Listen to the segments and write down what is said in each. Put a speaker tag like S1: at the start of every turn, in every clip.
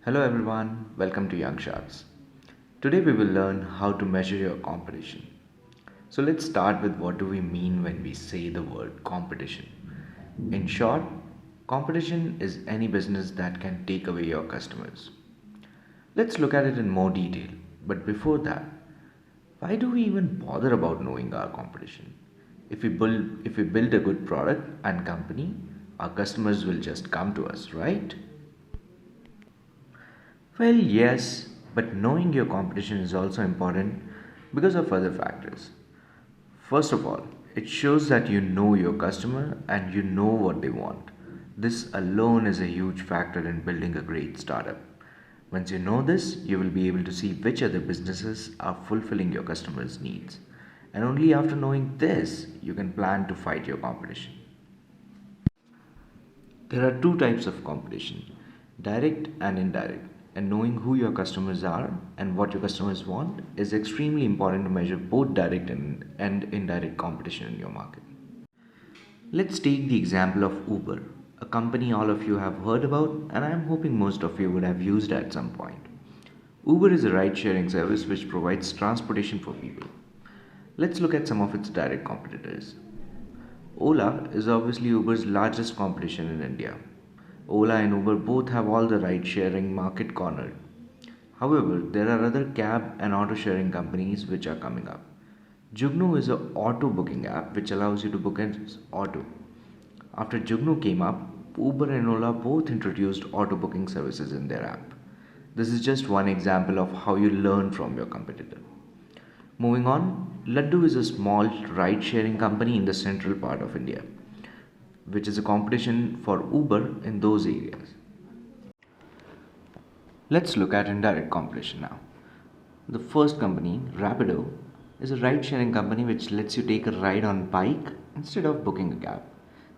S1: Hello everyone, welcome to Young Sharks. Today we will learn how to measure your competition. So let's start with what do we mean when we say the word competition. In short, competition is any business that can take away your customers. Let's look at it in more detail. But before that, why do we even bother about knowing our competition? If we build a good product and company, our customers will just come to us, right? Well, yes, but knowing your competition is also important because of other factors. First of all, it shows that you know your customer and you know what they want. This alone is a huge factor in building a great startup. Once you know this, you will be able to see which other businesses are fulfilling your customers' needs. And only after knowing this, you can plan to fight your competition. There are two types of competition, direct and indirect. And knowing who your customers are and what your customers want is extremely important to measure both direct and indirect competition in your market. Let's take the example of Uber, a company all of you have heard about, and I am hoping most of you would have used at some point. Uber is a ride sharing service which provides transportation for people. Let's look at some of its direct competitors. Ola is obviously Uber's largest competition in India. Ola and Uber both have all the ride sharing market cornered. However, there are other cab and auto sharing companies which are coming up. Jugnu is an auto booking app which allows you to book an auto. After Jugnu came up, Uber and Ola both introduced auto booking services in their app. This is just one example of how you learn from your competitor. Moving on, Laddu is a small ride sharing company in the central part of India, which is a competition for Uber in those areas. Let's look at indirect competition now. The first company, Rapido, is a ride sharing company which lets you take a ride on bike instead of booking a cab.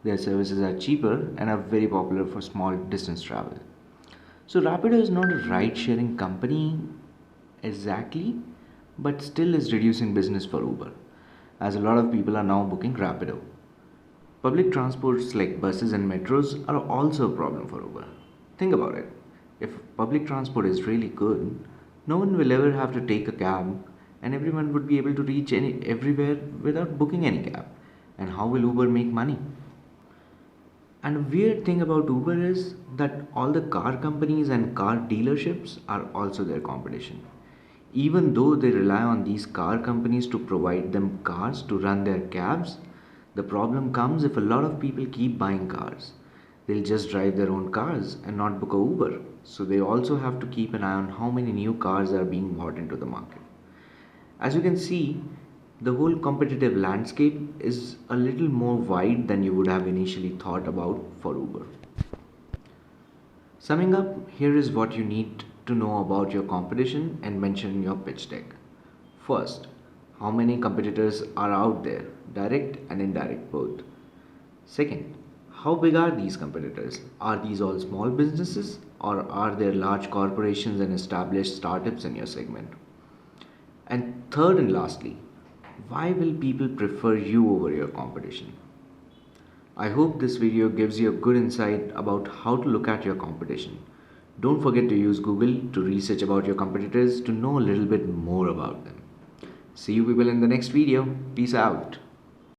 S1: Their services are cheaper and are very popular for small distance travel. So Rapido is not a ride sharing company exactly, but still is reducing business for Uber, as a lot of people are now booking Rapido. Public transports like buses and metros are also a problem for Uber. Think about it. If public transport is really good, no one will ever have to take a cab and everyone would be able to reach everywhere without booking any cab. And how will Uber make money? And a weird thing about Uber is that all the car companies and car dealerships are also their competition. Even though they rely on these car companies to provide them cars to run their cabs, the problem comes if a lot of people keep buying cars. They'll just drive their own cars and not book a Uber. So they also have to keep an eye on how many new cars are being bought into the market. As you can see, the whole competitive landscape is a little more wide than you would have initially thought about for Uber. Summing up, here is what you need to know about your competition and mention in your pitch deck. First, how many competitors are out there, direct and indirect both? Second, how big are these competitors? Are these all small businesses or are there large corporations and established startups in your segment? And third and lastly, why will people prefer you over your competition? I hope this video gives you a good insight about how to look at your competition. Don't forget to use Google to research about your competitors to know a little bit more about them. See you people in the next video. Peace out.